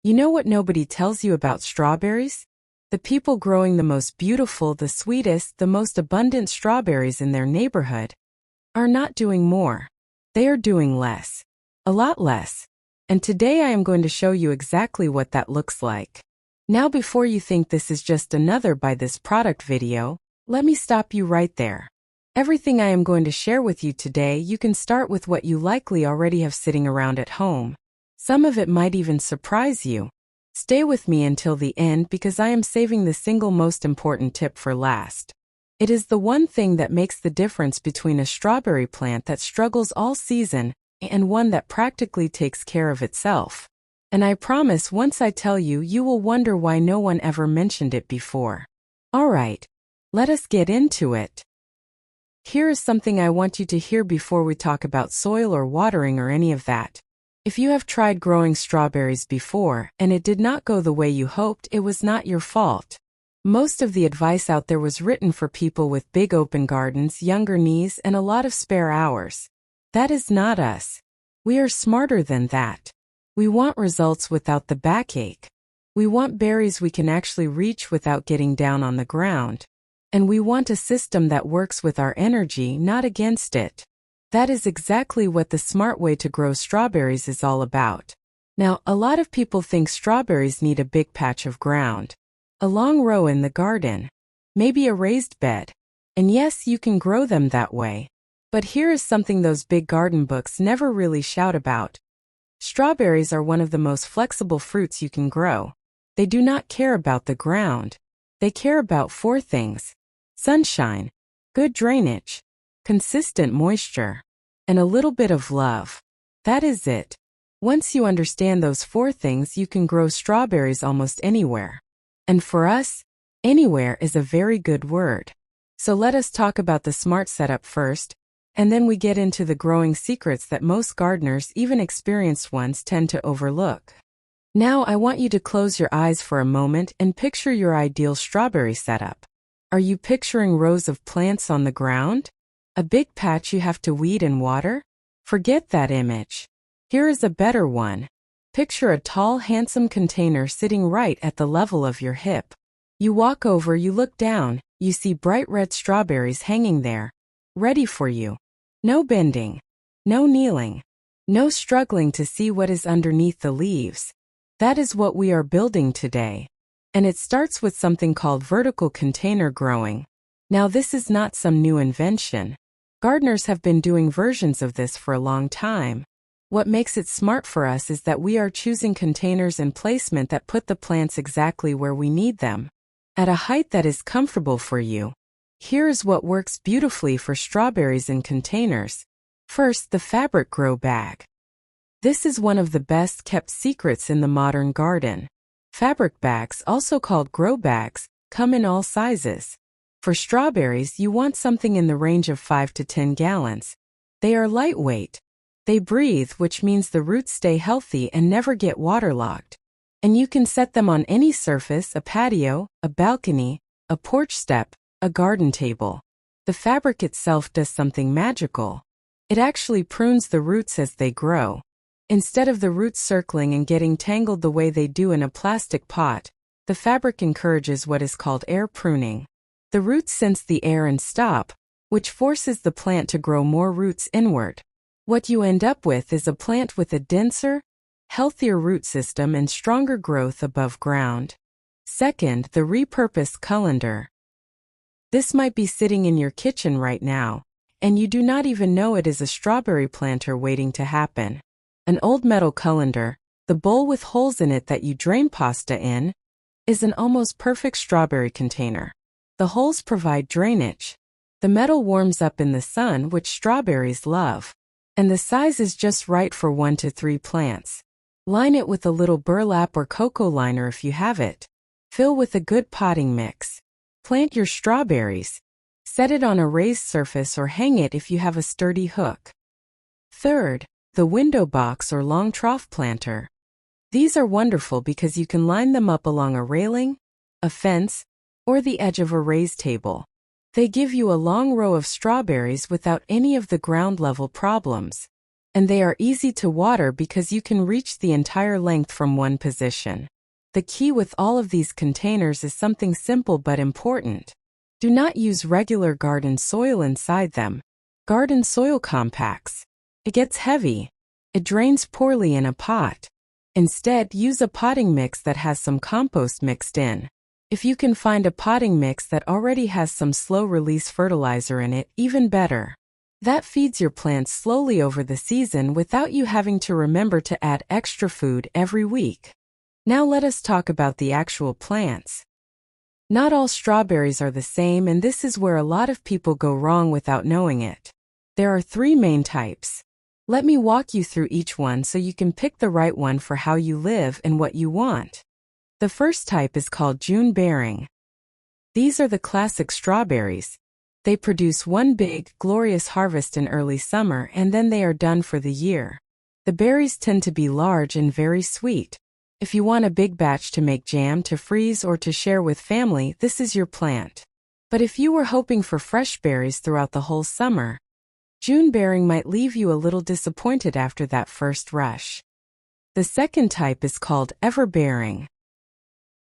You know what nobody tells you about strawberries? The people growing the most beautiful, the sweetest, the most abundant strawberries in their neighborhood are not doing more. They are doing less. A lot less. And today I am going to show you exactly what that looks like. Now before you think this is just another buy this product video, let me stop you right there. Everything I am going to share with you today, you can start with what you likely already have sitting around at home. Some of it might even surprise you. Stay with me until the end because I am saving the single most important tip for last. It is the one thing that makes the difference between a strawberry plant that struggles all season and one that practically takes care of itself. And I promise once I tell you, you will wonder why no one ever mentioned it before. Alright, let us get into it. Here is something I want you to hear before we talk about soil or watering or any of that. If you have tried growing strawberries before and it did not go the way you hoped, it was not your fault. Most of the advice out there was written for people with big open gardens, younger knees, and a lot of spare hours. That is not us. We are smarter than that. We want results without the backache. We want berries we can actually reach without getting down on the ground. And we want a system that works with our energy, not against it. That is exactly what the smart way to grow strawberries is all about. Now, a lot of people think strawberries need a big patch of ground. A long row in the garden. Maybe a raised bed. And yes, you can grow them that way. But here is something those big garden books never really shout about. Strawberries are one of the most flexible fruits you can grow. They do not care about the ground. They care about 4 things: sunshine, good drainage, consistent moisture, and a little bit of love. That is it. Once you understand those 4 things, you can grow strawberries almost anywhere. And for us, anywhere is a very good word. So let us talk about the smart setup first, and then we get into the growing secrets that most gardeners, even experienced ones, tend to overlook. Now I want you to close your eyes for a moment and picture your ideal strawberry setup. Are you picturing rows of plants on the ground? A big patch you have to weed and water? Forget that image. Here is a better one. Picture a tall, handsome container sitting right at the level of your hip. You walk over, you look down, you see bright red strawberries hanging there, ready for you. No bending. No kneeling. No struggling to see what is underneath the leaves. That is what we are building today. And it starts with something called vertical container growing. Now this is not some new invention. Gardeners have been doing versions of this for a long time. What makes it smart for us is that we are choosing containers and placement that put the plants exactly where we need them, at a height that is comfortable for you. Here is what works beautifully for strawberries in containers. First, the fabric grow bag. This is one of the best kept secrets in the modern garden. Fabric bags, also called grow bags, come in all sizes. For strawberries, you want something in the range of 5 to 10 gallons. They are lightweight. They breathe, which means the roots stay healthy and never get waterlogged. And you can set them on any surface: a patio, a balcony, a porch step, a garden table. The fabric itself does something magical. It actually prunes the roots as they grow. Instead of the roots circling and getting tangled the way they do in a plastic pot, the fabric encourages what is called air pruning. The roots sense the air and stop, which forces the plant to grow more roots inward. What you end up with is a plant with a denser, healthier root system and stronger growth above ground. Second, the repurposed colander. This might be sitting in your kitchen right now, and you do not even know it is a strawberry planter waiting to happen. An old metal colander, the bowl with holes in it that you drain pasta in, is an almost perfect strawberry container. The holes provide drainage. The metal warms up in the sun, which strawberries love. And the size is just right for 1 to 3 plants. Line it with a little burlap or cocoa liner if you have it. Fill with a good potting mix. Plant your strawberries. Set it on a raised surface or hang it if you have a sturdy hook. Third, the window box or long trough planter. These are wonderful because you can line them up along a railing, a fence, or the edge of a raised table. They give you a long row of strawberries without any of the ground level problems. And they are easy to water because you can reach the entire length from one position. The key with all of these containers is something simple but important. Do not use regular garden soil inside them. Garden soil compacts. It gets heavy. It drains poorly in a pot. Instead, use a potting mix that has some compost mixed in. If you can find a potting mix that already has some slow-release fertilizer in it, even better. That feeds your plants slowly over the season without you having to remember to add extra food every week. Now let us talk about the actual plants. Not all strawberries are the same, and this is where a lot of people go wrong without knowing it. There are 3 main types. Let me walk you through each one so you can pick the right one for how you live and what you want. The first type is called June-bearing. These are the classic strawberries. They produce one big, glorious harvest in early summer and then they are done for the year. The berries tend to be large and very sweet. If you want a big batch to make jam, to freeze, or to share with family, this is your plant. But if you were hoping for fresh berries throughout the whole summer, June-bearing might leave you a little disappointed after that first rush. The second type is called everbearing.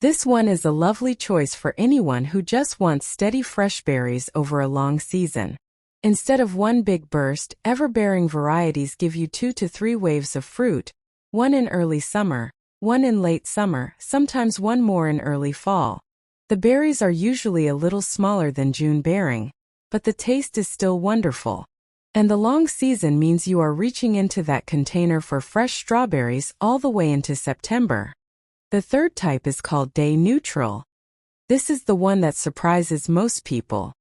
This one is a lovely choice for anyone who just wants steady fresh berries over a long season. Instead of one big burst, everbearing varieties give you 2 to 3 waves of fruit, one in early summer, one in late summer, sometimes one more in early fall. The berries are usually a little smaller than June-bearing, but the taste is still wonderful. And the long season means you are reaching into that container for fresh strawberries all the way into September. The third type is called day-neutral. This is the one that surprises most people.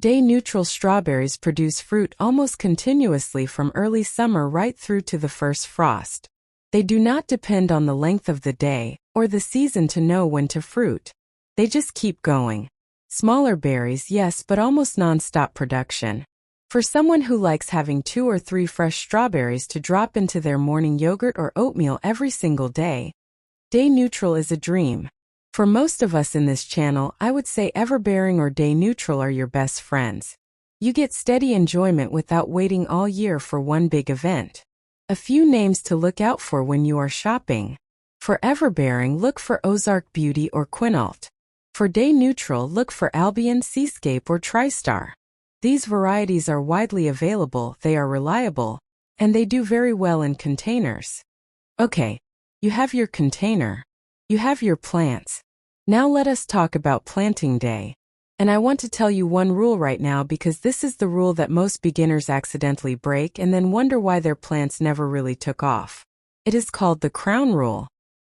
Day-neutral strawberries produce fruit almost continuously from early summer right through to the first frost. They do not depend on the length of the day or the season to know when to fruit. They just keep going. Smaller berries, yes, but almost non-stop production. For someone who likes having 2 or 3 fresh strawberries to drop into their morning yogurt or oatmeal every single day, day-neutral is a dream. For most of us in this channel, I would say everbearing or day-neutral are your best friends. You get steady enjoyment without waiting all year for one big event. A few names to look out for when you are shopping. For everbearing, look for Ozark Beauty or Quinault. For day-neutral, look for Albion, Seascape, or TriStar. These varieties are widely available, they are reliable, and they do very well in containers. Okay, you have your container. You have your plants. Now let us talk about planting day. And I want to tell you one rule right now because this is the rule that most beginners accidentally break and then wonder why their plants never really took off. It is called the crown rule.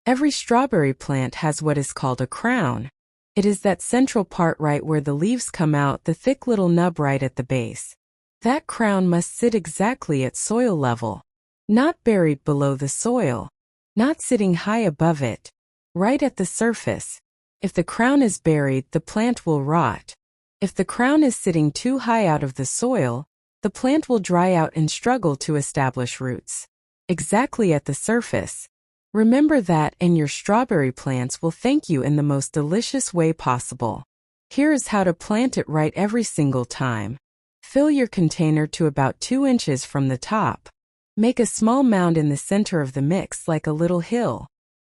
Every strawberry plant has what is called a crown. It is that central part right where the leaves come out, the thick little nub right at the base. That crown must sit exactly at soil level. Not buried below the soil. Not sitting high above it. Right at the surface. If the crown is buried, the plant will rot. If the crown is sitting too high out of the soil, the plant will dry out and struggle to establish roots. Exactly at the surface. Remember that, and your strawberry plants will thank you in the most delicious way possible. Here is how to plant it right every single time. Fill your container to about 2 inches from the top. Make a small mound in the center of the mix like a little hill.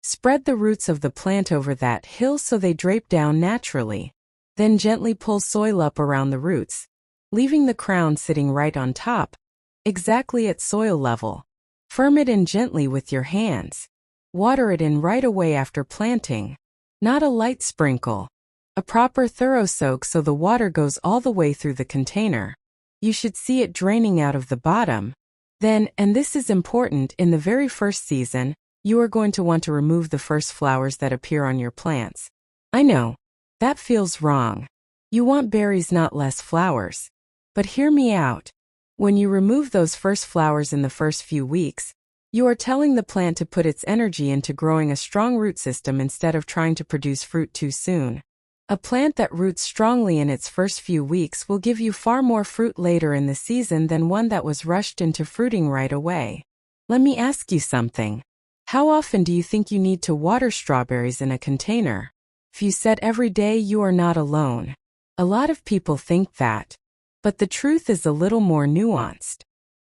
Spread the roots of the plant over that hill so they drape down naturally. Then gently pull soil up around the roots, leaving the crown sitting right on top, exactly at soil level. Firm it in gently with your hands. Water it in right away after planting. Not a light sprinkle. A proper thorough soak so the water goes all the way through the container. You should see it draining out of the bottom. Then, and this is important, in the very first season, you are going to want to remove the first flowers that appear on your plants. I know. That feels wrong. You want berries, not less flowers. But hear me out. When you remove those first flowers in the first few weeks, you are telling the plant to put its energy into growing a strong root system instead of trying to produce fruit too soon. A plant that roots strongly in its first few weeks will give you far more fruit later in the season than one that was rushed into fruiting right away. Let me ask you something. How often do you think you need to water strawberries in a container? If you said every day, you are not alone. A lot of people think that. But the truth is a little more nuanced.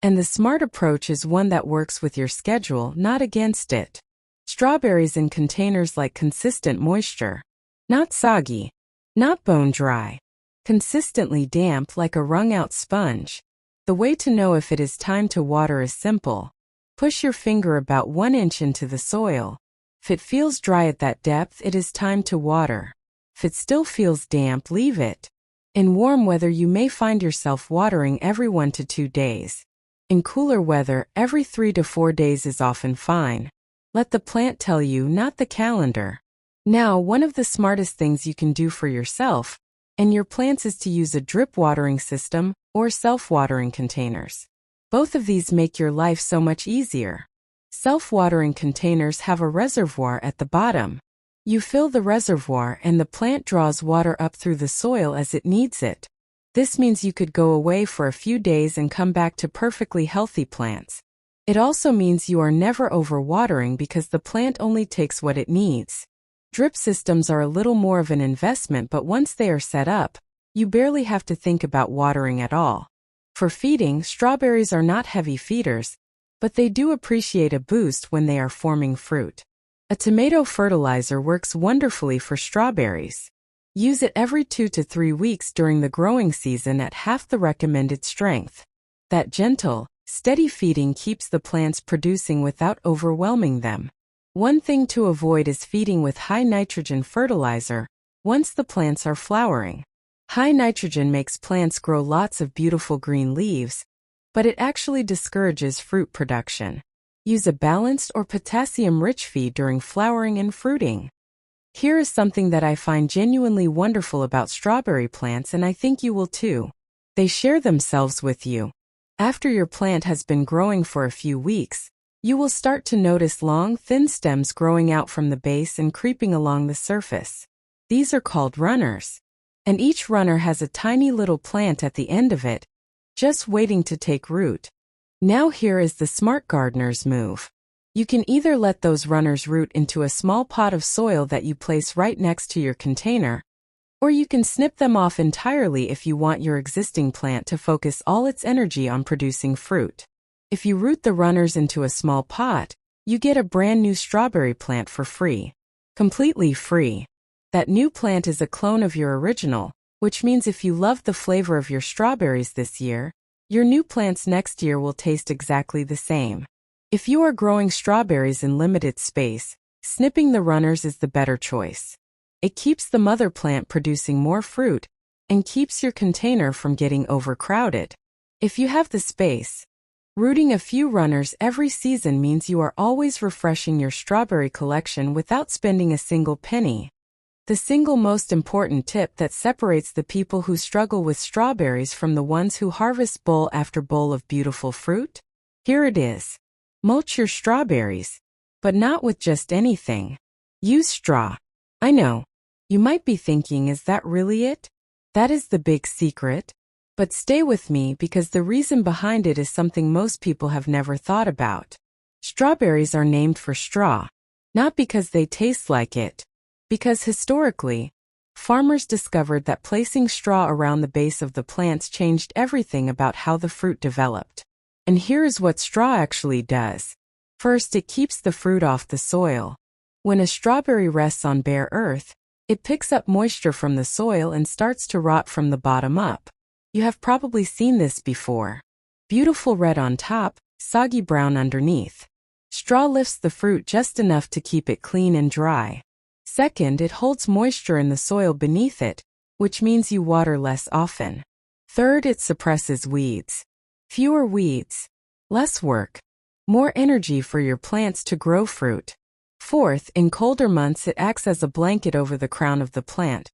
And the smart approach is one that works with your schedule, not against it. Strawberries in containers like consistent moisture. Not soggy. Not bone dry. Consistently damp like a wrung-out sponge. The way to know if it is time to water is simple. Push your finger about 1 inch into the soil. If it feels dry at that depth, it is time to water. If it still feels damp, leave it. In warm weather, you may find yourself watering every 1 to 2 days. In cooler weather, every 3 to 4 days is often fine. Let the plant tell you, not the calendar. Now, one of the smartest things you can do for yourself and your plants is to use a drip watering system or self-watering containers. Both of these make your life so much easier. Self-watering containers have a reservoir at the bottom. You fill the reservoir and the plant draws water up through the soil as it needs it. This means you could go away for a few days and come back to perfectly healthy plants. It also means you are never overwatering because the plant only takes what it needs. Drip systems are a little more of an investment, but once they are set up, you barely have to think about watering at all. For feeding, strawberries are not heavy feeders, but they do appreciate a boost when they are forming fruit. A tomato fertilizer works wonderfully for strawberries. Use it every 2 to 3 weeks during the growing season at half the recommended strength. That gentle, steady feeding keeps the plants producing without overwhelming them. One thing to avoid is feeding with high nitrogen fertilizer once the plants are flowering. High nitrogen makes plants grow lots of beautiful green leaves, but it actually discourages fruit production. Use a balanced or potassium-rich feed during flowering and fruiting. Here is something that I find genuinely wonderful about strawberry plants, and I think you will too. They share themselves with you. After your plant has been growing for a few weeks, you will start to notice long, thin stems growing out from the base and creeping along the surface. These are called runners. And each runner has a tiny little plant at the end of it, just waiting to take root. Now here is the smart gardener's move. You can either let those runners root into a small pot of soil that you place right next to your container, or you can snip them off entirely if you want your existing plant to focus all its energy on producing fruit. If you root the runners into a small pot, you get a brand new strawberry plant for free. Completely free. That new plant is a clone of your original, which means if you love the flavor of your strawberries this year, your new plants next year will taste exactly the same. If you are growing strawberries in limited space, snipping the runners is the better choice. It keeps the mother plant producing more fruit and keeps your container from getting overcrowded. If you have the space, rooting a few runners every season means you are always refreshing your strawberry collection without spending a single penny. The single most important tip that separates the people who struggle with strawberries from the ones who harvest bowl after bowl of beautiful fruit? Here it is. Mulch your strawberries, but not with just anything. Use straw. I know. You might be thinking, is that really it? That is the big secret. But stay with me because the reason behind it is something most people have never thought about. Strawberries are named for straw, not because they taste like it. Because historically, farmers discovered that placing straw around the base of the plants changed everything about how the fruit developed. And here is what straw actually does. First, it keeps the fruit off the soil. When a strawberry rests on bare earth, it picks up moisture from the soil and starts to rot from the bottom up. You have probably seen this before. Beautiful red on top, soggy brown underneath. Straw lifts the fruit just enough to keep it clean and dry. Second, it holds moisture in the soil beneath it, which means you water less often. Third, it suppresses weeds. Fewer weeds, less work, more energy for your plants to grow fruit. Fourth, in colder months it acts as a blanket over the crown of the plant,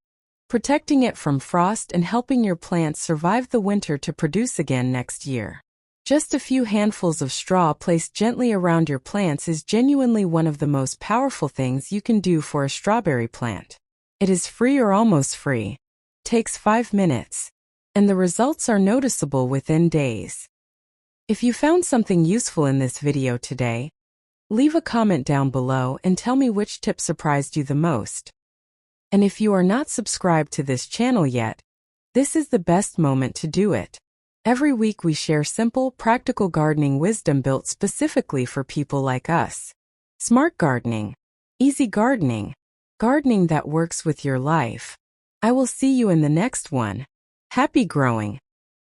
protecting it from frost and helping your plants survive the winter to produce again next year. Just a few handfuls of straw placed gently around your plants is genuinely one of the most powerful things you can do for a strawberry plant. It is free or almost free. Takes 5 minutes. And the results are noticeable within days. If you found something useful in this video today, leave a comment down below and tell me which tip surprised you the most. And if you are not subscribed to this channel yet, this is the best moment to do it. Every week we share simple, practical gardening wisdom built specifically for people like us. Smart gardening. Easy gardening. Gardening that works with your life. I will see you in the next one. Happy growing.